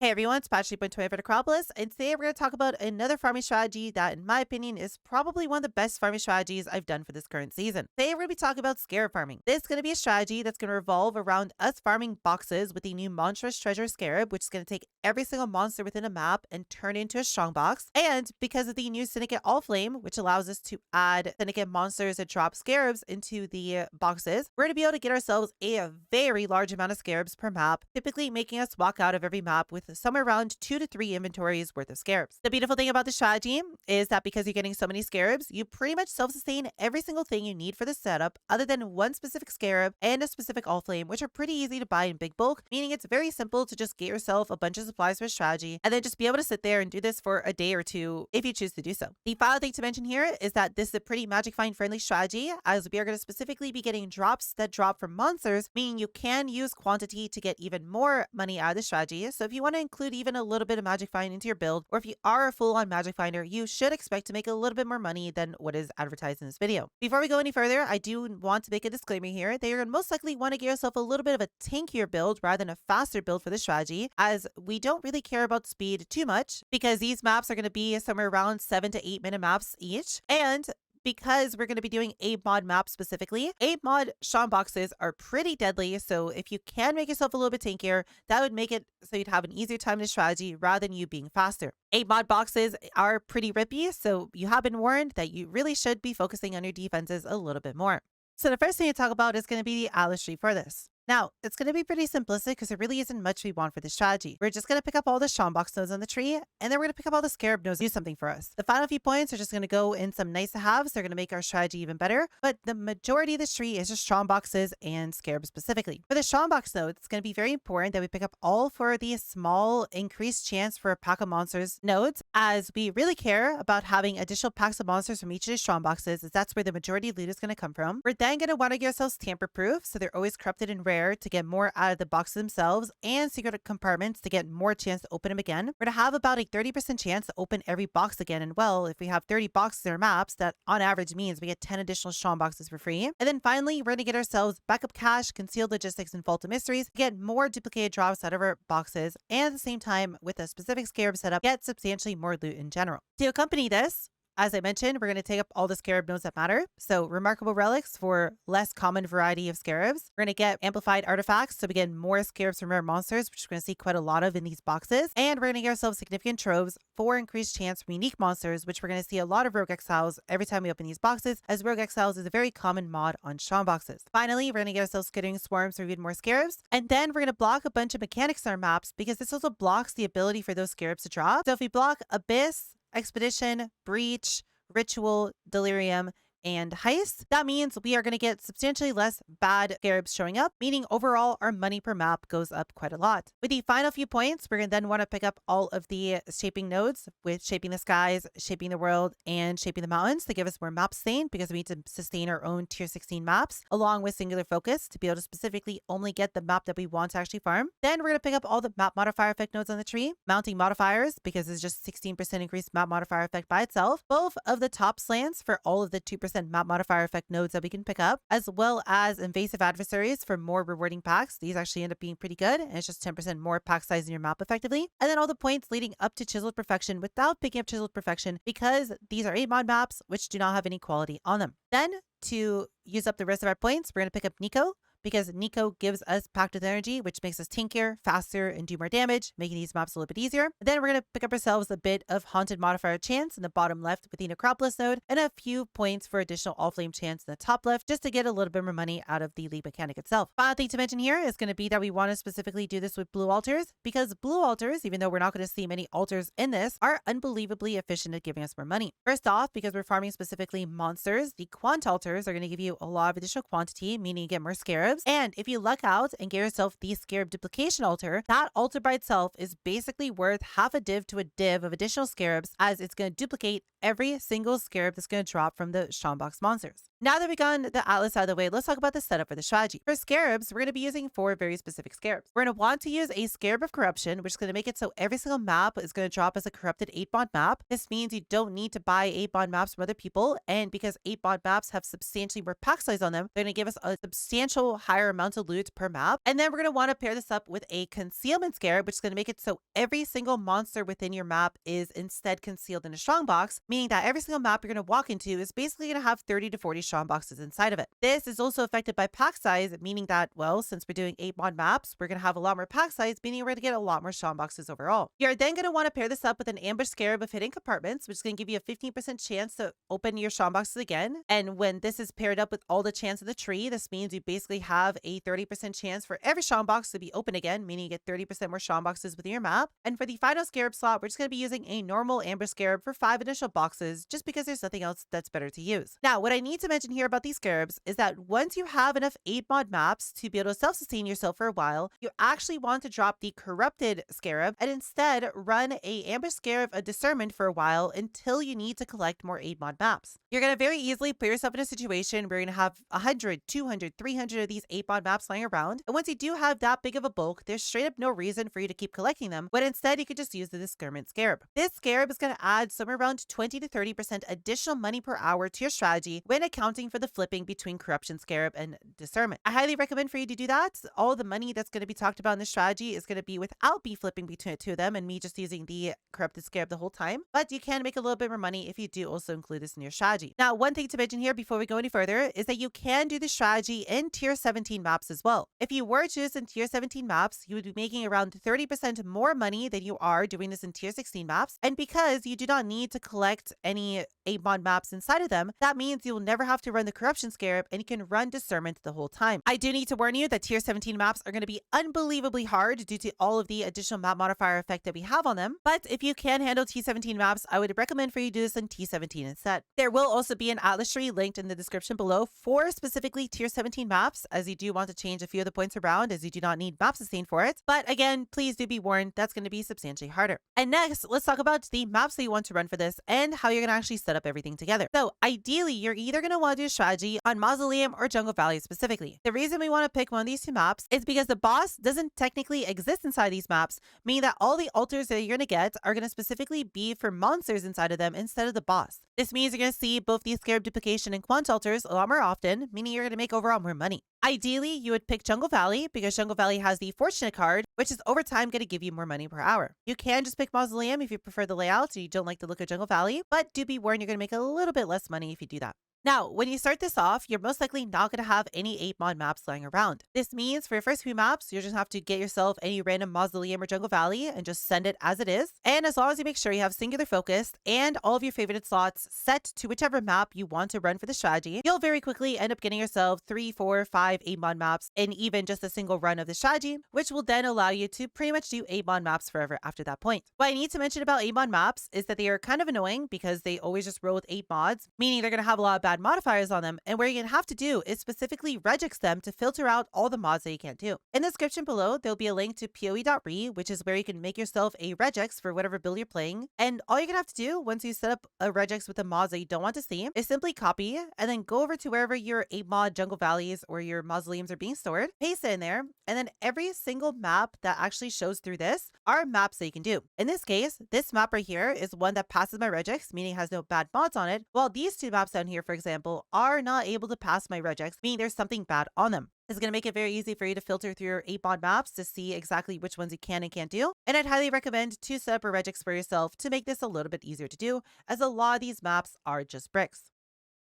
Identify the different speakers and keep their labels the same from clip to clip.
Speaker 1: Hey everyone, it's Patch 3.20 for Necropolis, and today we're going to talk about another farming strategy that, in my opinion, is probably one of the best farming strategies I've done for this current season. Today we're going to be talking about Scarab Farming. This is going to be a strategy that's going to revolve around us farming boxes with the new Monstrous Treasure Scarab, which is going to take every single monster within a map and turn it into a Strongbox. And because of the new Syndicate Allflame, which allows us to add Syndicate monsters and drop Scarabs into the boxes, we're going to be able to get ourselves a very large amount of Scarabs per map, typically making us walk out of every map with somewhere around 2 to 3 inventories worth of Scarabs. The beautiful thing about this strategy is that because you're getting so many Scarabs, you pretty much self-sustain every single thing you need for the setup other than one specific Scarab and a specific Allflame, which are pretty easy to buy in big bulk, meaning it's very simple to just get yourself a bunch of supplies for a strategy and then just be able to sit there and do this for a day or two if you choose to do so. The final thing to mention here is that this is a pretty Magic Find friendly strategy, as we are going to specifically be getting drops that drop from monsters, meaning you can use quantity to get even more money out of the strategy. So if you want to include even a little bit of Magic Find into your build, or if you are a full-on Magic Finder, you should expect to make a little bit more money than what is advertised in this video. Before we go any further, I do want to make a disclaimer here that you're going to most likely want to get yourself a little bit of a tankier build rather than a faster build for this strategy, as we don't really care about speed too much because these maps are going to be somewhere around 7 to 8 minute maps each, and because we're going to be doing ABOUT map specifically, ABOUT Strongboxes are pretty deadly, so if you can make yourself a little bit tankier, that would make it so you'd have an easier time in the strategy rather than you being faster. ABOUT boxes are pretty rippy, so you have been warned that you really should be focusing on your defenses a little bit more. So the first thing to talk about is going to be the Atlas Tree for this. Now, it's going to be pretty simplistic because there really isn't much we want for this strategy. We're just going to pick up all the Strongbox nodes on the tree, and then we're going to pick up all the Scarab nodes to do something for us. The final few points are just going to go in some nice to haves. They're going to make our strategy even better, but the majority of this tree is just Strongboxes and Scarab specifically. For the Strongbox nodes, it's going to be very important that we pick up all for the small increased chance for a pack of monsters nodes, as we really care about having additional packs of monsters from each of the Strongboxes, as that's where the majority of loot is going to come from. We're then going to want to get ourselves tamper-proof, so they're always corrupted and rare to get more out of the boxes themselves, and secret compartments to get more chance to open them again. We're going to have about a 30% chance to open every box again, and well, if we have 30 boxes in our maps, that on average means we get 10 additional strong boxes for free. And then finally, we're going to get ourselves backup cash, concealed logistics, and vault of mysteries to get more duplicated drops out of our boxes, and at the same time, with a specific Scarab setup, get substantially more loot in general. To accompany this, as I mentioned, we're going to take up all the Scarab nodes that matter. So remarkable relics for less common variety of Scarabs. We're going to get amplified artifacts, so we get more Scarabs from rare monsters, which we're going to see quite a lot of in these boxes. And we're going to get ourselves significant troves for increased chance from unique monsters, which we're going to see a lot of Rogue Exiles every time we open these boxes, as Rogue Exiles is a very common mod on Strongboxes. Finally, we're going to get ourselves Skittering Swarms for even more Scarabs. And then we're going to block a bunch of mechanics in our maps, because this also blocks the ability for those Scarabs to drop. So if we block Abyss, Expedition, Breach, Ritual, Delirium, and Heist, that means we are going to get substantially less bad Scarabs showing up, meaning overall our money per map goes up quite a lot. With the final few points, we're going to then want to pick up all of the shaping nodes, with shaping the skies, shaping the world, and shaping the mountains to give us more map sustain, because we need to sustain our own tier 16 maps, along with singular focus to be able to specifically only get the map that we want to actually farm. Then we're going to pick up all the map modifier effect nodes on the tree, mounting modifiers, because it's just 16% increased map modifier effect by itself, both of the top slants for all of the 2% map modifier effect nodes that we can pick up, as well as invasive adversaries for more rewarding packs. These actually end up being pretty good, and it's just 10% more pack size in your map effectively. And then all the points leading up to Chiseled Perfection without picking up Chiseled Perfection, because these are 8 mod maps which do not have any quality on them. Then to use up the rest of our points, we're going to pick up Nico, because Nico gives us packed with energy, which makes us tankier, faster, and do more damage, making these maps a little bit easier. And then we're going to pick up ourselves a bit of Haunted Modifier chance in the bottom left with the Necropolis node, and a few points for additional Allflame chance in the top left, just to get a little bit more money out of the league mechanic itself. Final thing to mention here is going to be that we want to specifically do this with blue altars, because blue altars, even though we're not going to see many altars in this, are unbelievably efficient at giving us more money. First off, because we're farming specifically monsters, the quant altars are going to give you a lot of additional quantity, meaning you get more Scarabs. And if you luck out and get yourself the Scarab duplication altar, that altar by itself is basically worth half a div to a div of additional Scarabs, as it's going to duplicate every single Scarab that's going to drop from the Strongbox monsters. Now that we've gotten the Atlas out of the way, let's talk about the setup for the strategy. For Scarabs, we're going to be using 4 very specific Scarabs. We're going to want to use a Scarab of Corruption, which is going to make it so every single map is going to drop as a corrupted 8-mod map. This means you don't need to buy 8-mod maps from other people, and because 8-mod maps have substantially more pack size on them, they're going to give us a substantial higher amount of loot per map. And then we're going to want to pair this up with a Concealment Scarab, which is going to make it so every single monster within your map is instead concealed in a Strongbox, meaning that every single map you're going to walk into is basically going to have 30 to 40 Strongboxes inside of it. This is also affected by pack size, meaning that, well, since we're doing 8-mod maps, we're going to have a lot more pack size, meaning we're going to get a lot more Strongboxes overall. You're then going to want to pair this up with an Ambush Scarab of Hidden Compartments, which is going to give you a 15% chance to open your Strongboxes again. And when this is paired up with all the chance of the tree, this means you basically have a 30% chance for every Strongbox to be open again, meaning you get 30% more Strongboxes within your map. And for the final Scarab slot, we're just going to be using a normal Ambush Scarab for 5 initial boxes, just because there's nothing else that's better to use. Now, what I need to mention here about these Scarabs is that once you have enough 8-mod maps to be able to self-sustain yourself for a while, you actually want to drop the Corrupted Scarab and instead run a Ambush Scarab of Discernment for a while until you need to collect more 8-mod maps. You're going to very easily put yourself in a situation where you're going to have 100, 200, 300 of these 8-mod maps lying around. And once you do have that big of a bulk, there's straight up no reason for you to keep collecting them, but instead you could just use the Discernment Scarab. This Scarab is going to add somewhere around 20 to 30% additional money per hour to your strategy when accounting for the flipping between Corruption Scarab and Discernment. I highly recommend for you to do that. All the money that's going to be talked about in this strategy is going to be without me flipping between the two of them and me just using the Corrupted Scarab the whole time, but you can make a little bit more money if you do also include this in your strategy. Now, one thing to mention here before we go any further is that you can do the strategy in tier 17 maps as well. If you were to do this in tier 17 maps, you would be making around 30% more money than you are doing this in tier 16 maps, and because you do not need to collect any 8-mod maps inside of them, that means you'll never have to run the Corruption Scarab and you can run Discernment the whole time. I do need to warn you that tier 17 maps are going to be unbelievably hard due to all of the additional map modifier effect that we have on them, but if you can handle T17 maps, I would recommend for you to do this in T17 instead. There will also be an Atlas Tree linked in the description below for specifically tier 17 maps, as you do want to change a few of the points around as you do not need map sustain for it, but again, please do be warned, that's going to be substantially harder. And next, let's talk about the maps that you want to run for this and how you're going to actually set up everything together. So ideally, you're either going to want to do a strategy on Mausoleum or Jungle Valley specifically. The reason we want to pick one of these two maps is because the boss doesn't technically exist inside these maps, meaning that all the altars that you're going to get are going to specifically be for monsters inside of them instead of the boss. This means you're going to see both the Scarab Duplication and Quant altars a lot more often, meaning you're going to make overall more money. Ideally, you would pick Jungle Valley because Jungle Valley has the Fortunate card, which is over time going to give you more money per hour. You can just pick Mausoleum if you prefer the layout and you don't like the look of Jungle Valley, but do be warned, you're going to make a little bit less money if you do that. Now, when you start this off, you're most likely not going to have any 8-mod maps lying around. This means for your first few maps, you'll just have to get yourself any random Mausoleum or Jungle Valley and just send it as it is. And as long as you make sure you have singular focused and all of your favorited slots set to whichever map you want to run for the strategy, you'll very quickly end up getting yourself 3, 4, 5 8-mod maps in even just a single run of the strategy, which will then allow you to pretty much do 8-mod maps forever after that point. What I need to mention about 8-mod maps is that they are kind of annoying because they always just roll with 8 mods, meaning they're going to have a lot of bad modifiers on them, and where you're going to have to do is specifically regex them to filter out all the mods that you can't do. In the description below, there'll be a link to PoE.re, which is where you can make yourself a regex for whatever build you're playing, and all you're going to have to do once you set up a regex with the mods that you don't want to see is simply copy and then go over to wherever your 8-mod Jungle Valleys or your Mausoleums are being stored, paste it in there, and then every single map that actually shows through this are maps that you can do. In this case, this map right here is one that passes my regex, meaning it has no bad mods on it, while these two maps down here, for example, are not able to pass my regex, meaning there's something bad on them. It's going to make it very easy for you to filter through your 8-mod maps to see exactly which ones you can and can't do. And I'd highly recommend to set up a regex for yourself to make this a little bit easier to do, as a lot of these maps are just bricks.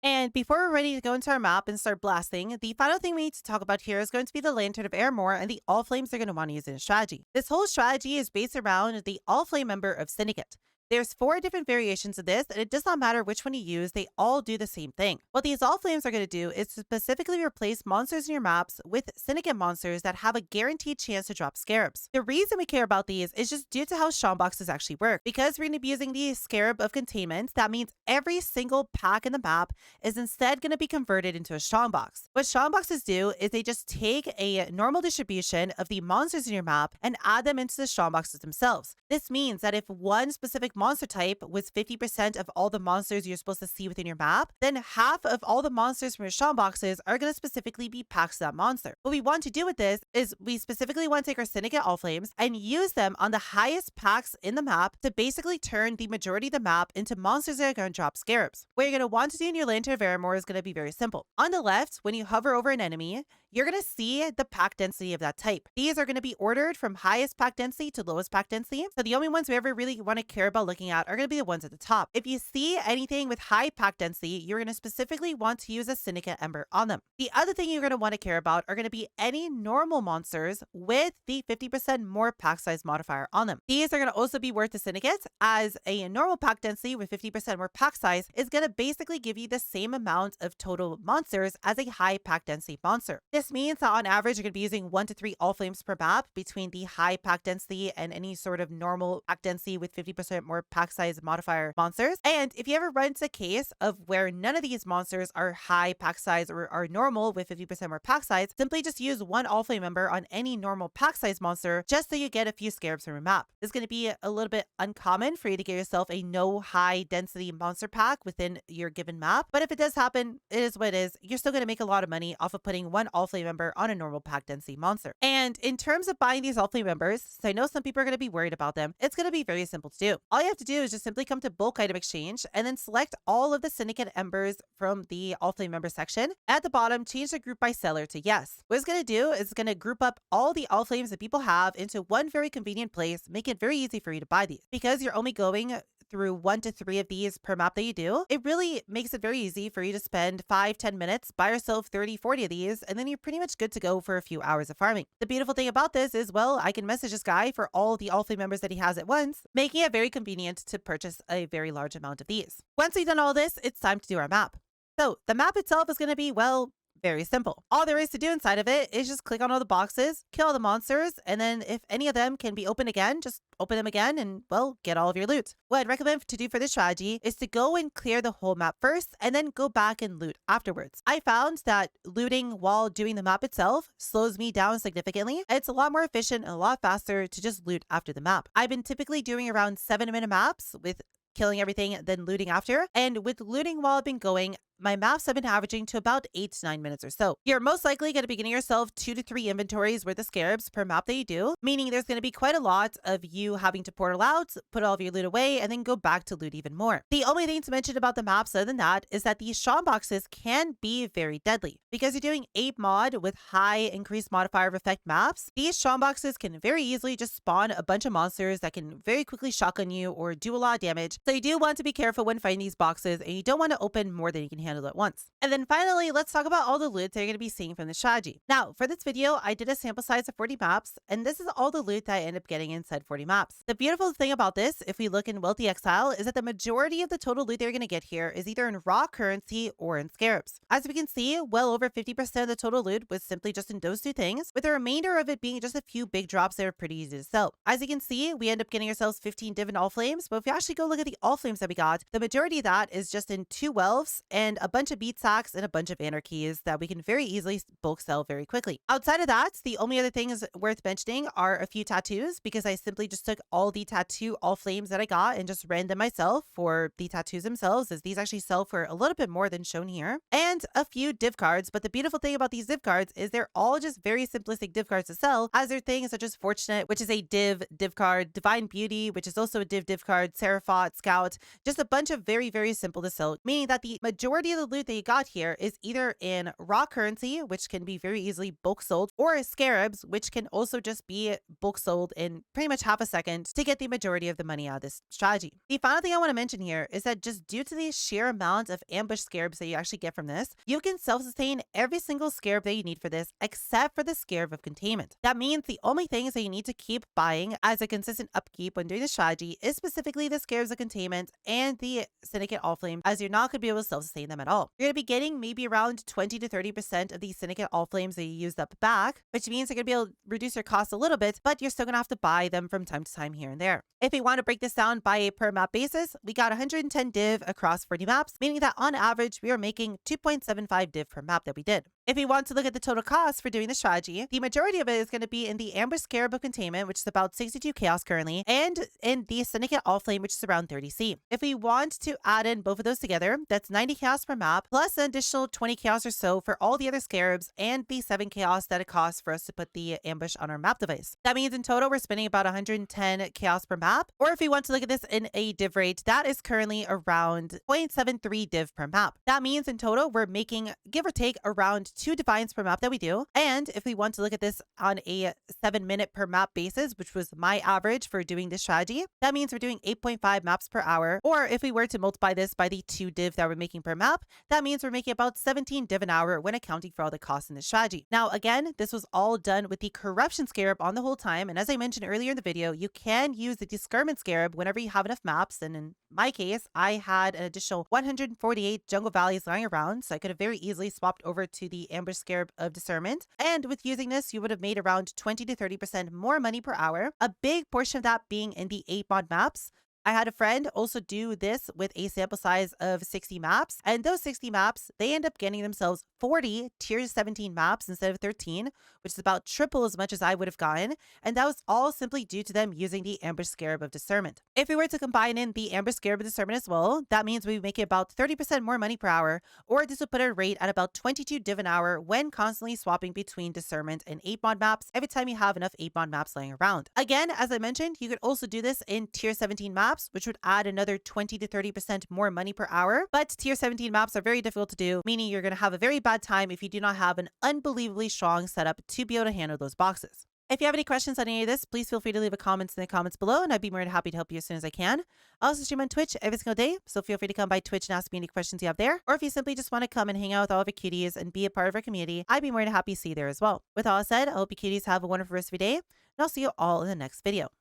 Speaker 1: And before we're ready to go into our map and start blasting, the final thing we need to talk about here is going to be the Lantern of Arimor and the Allflames they're going to want to use in a strategy. This whole strategy is based around the Allflame member of Syndicate. There's 4 different variations of this, and it does not matter which one you use, they all do the same thing. What these Allflames are going to do is to specifically replace monsters in your maps with Syndicate monsters that have a guaranteed chance to drop Scarabs. The reason we care about these is just due to how Strongboxes actually work. Because we're going to be using the Scarab of Containment, that means every single pack in the map is instead going to be converted into a Strongbox. What Strongboxes do is they just take a normal distribution of the monsters in your map and add them into the Strongboxes themselves. This means that if one specific monster type was 50% of all the monsters you're supposed to see within your map, then half of all the monsters from your strongboxes are going to specifically be packs to that monster. What we want to do with this is we specifically want to take our Syndicate Allflames and use them on the highest packs in the map to basically turn the majority of the map into monsters that are going to drop Scarabs. What you're going to want to do in your Lantern of Arimor is going to be very simple. On the left, when you hover over an enemy, you're going to see the pack density of that type. These are going to be ordered from highest pack density to lowest pack density. So the only ones we ever really want to care about looking at are going to be the ones at the top. If you see anything with high pack density, you're going to specifically want to use a Syndicate Ember on them. The other thing you're going to want to care about are going to be any normal monsters with the 50% more pack size modifier on them. These are going to also be worth the Syndicate, as a normal pack density with 50% more pack size is going to basically give you the same amount of total monsters as a high pack density monster. This means that on average, you're going to be using 1 to 3 Allflames per map between the high pack density and any sort of normal pack density with 50% more pack size modifier monsters. And if you ever run into a case of where none of these monsters are high pack size or are normal with 50% more pack size, simply just use 1 Allflame member on any normal pack size monster just so you get a few Scarabs from your map. This is going to be a little bit uncommon for you to get yourself a no high density monster pack within your given map, but if it does happen, it is what it is. You're still going to make a lot of money off of putting 1 Allflame member on a normal pack density monster. And in terms of buying these Allflame members, so I know some people are going to be worried about them, it's going to be very simple to do. All you have to do is just simply come to bulk item exchange and then select all of the Syndicate Embers from the Allflame member section. At the bottom, change the group by seller to yes. What it's going to do is it's going to group up all the Allflames that people have into one very convenient place, make it very easy for you to buy these. Because you're only going through 1 to 3 of these per map that you do, it really makes it very easy for you to spend 5-10 minutes, buy yourself 30-40 of these, and then you're pretty much good to go for a few hours of farming. The beautiful thing about this is, well, I can message this guy for all the Allflame members that he has at once, making it very convenient to purchase a very large amount of these. Once we've done all this, it's time to do our map. So the map itself is going to be, well, very simple. All there is to do inside of it is just click on all the boxes, kill all the monsters, and then if any of them can be opened again, just open them again and, well, get all of your loot. What I'd recommend to do for this strategy is to go and clear the whole map first and then go back and loot afterwards. I found that looting while doing the map itself slows me down significantly. It's a lot more efficient and a lot faster to just loot after the map. I've been typically doing around 7-minute maps with killing everything, then looting after. And with looting while I've been going, my maps have been averaging to about 8 to 9 minutes or so. You're most likely going to be getting yourself 2 to 3 inventories worth of Scarabs per map that you do, meaning there's going to be quite a lot of you having to portal out, put all of your loot away, and then go back to loot even more. The only thing to mention about the maps other than that is that these strongboxes can be very deadly. Because you're doing ape mod with high increased modifier of effect maps, these strongboxes can very easily just spawn a bunch of monsters that can very quickly shotgun you or do a lot of damage. So you do want to be careful when finding these boxes, and you don't want to open more than you can handle at once. And then finally, let's talk about all the loot that you're going to be seeing from the strategy. Now, for this video, I did a sample size of 40 maps, and this is all the loot that I ended up getting inside 40 maps. The beautiful thing about this, if we look in Wealthy Exile, is that the majority of the total loot that you're going to get here is either in raw currency or in Scarabs. As we can see, well over 50% of the total loot was simply just in those two things, with the remainder of it being just a few big drops that are pretty easy to sell. As you can see, we end up getting ourselves 15 div and Allflames, but if we actually go look at the Allflames that we got, the majority of that is just in 2 Welves and a bunch of beat sacks and a bunch of anarchies that we can very easily bulk sell very quickly. Outside of that, the only other things worth mentioning are a few tattoos, because I simply just took all the tattoo Allflames that I got and just ran them myself for the tattoos themselves, as these actually sell for a little bit more than shown here, and a few div cards. But the beautiful thing about these div cards is they're all just very simplistic div cards to sell, as they're things such as Fortunate, which is a div card, Divine Beauty, which is also a div card, Seraphat, Scout, just a bunch of very, very simple to sell, meaning that the majority of the loot that you got here is either in raw currency, which can be very easily bulk sold, or Scarabs, which can also just be bulk sold in pretty much half a second to get the majority of the money out of this strategy. The final thing I want to mention here is that just due to the sheer amount of ambush Scarabs that you actually get from this, you can self-sustain every single Scarab that you need for this, except for the Scarab of Containment. That means the only things that you need to keep buying as a consistent upkeep when doing the strategy is specifically the Scarabs of Containment and the Syndicate Allflame, as you're not going to be able to self-sustain them at all. You're going to be getting maybe around 20 to 30% of the Syndicate Allflames that you used up back, which means you're going to be able to reduce your costs a little bit, but you're still going to have to buy them from time to time here and there. If we want to break this down by a per map basis, we got 110 div across 40 maps, meaning that on average, we are making 2.75 div per map that we did. If we want to look at the total cost for doing the strategy, the majority of it is going to be in the Amber Scarab of Containment, which is about 62 chaos currently, and in the Syndicate Allflame, which is around 30c. If we want to add in both of those together, that's 90 chaos per map, plus an additional 20 chaos or so for all the other scarabs, and the 7 chaos that it costs for us to put the ambush on our map device. That means in total, we're spending about 110 chaos per map. Or if we want to look at this in a div rate, that is currently around 0.73 div per map. That means in total, we're making, give or take, around 2 divines per map that we do. And if we want to look at this on a 7-minute per map basis, which was my average for doing this strategy, that means we're doing 8.5 maps per hour. Or if we were to multiply this by the 2 div that we're making per map, that means we're making about 17 div an hour when accounting for all the costs in this strategy. Now, again, this was all done with the Corruption Scarab on the whole time. And as I mentioned earlier in the video, you can use the Discernment Scarab whenever you have enough maps. And in my case, I had an additional 148 jungle valleys lying around, so I could have very easily swapped over to the Amber Scarab of Discernment. And with using this, you would have made around 20 to 30% more money per hour, a big portion of that being in the 8 mod maps. I had a friend also do this with a sample size of 60 maps, and those 60 maps, they end up getting themselves 40 tier 17 maps instead of 13, which is about triple as much as I would have gotten, and that was all simply due to them using the Amber Scarab of Discernment. If we were to combine in the Amber Scarab of Discernment as well, that means we make it about 30% more money per hour, or this would put our rate at about 22 div an hour when constantly swapping between Discernment and 8 mod maps every time you have enough 8 mod maps laying around. Again, as I mentioned, you could also do this in tier 17 maps, which would add another 20 to 30% more money per hour. But tier 17 maps are very difficult to do, meaning you're going to have a very bad time if you do not have an unbelievably strong setup to be able to handle those boxes. If you have any questions on any of this, please feel free to leave a comment in the comments below, and I'd be more than happy to help you as soon as I can. I also stream on Twitch every single day, so feel free to come by Twitch and ask me any questions you have there. Or if you simply just want to come and hang out with all of your cuties and be a part of our community, I'd be more than happy to see you there as well. With all said, I hope you cuties have a wonderful rest of your day, and I'll see you all in the next video.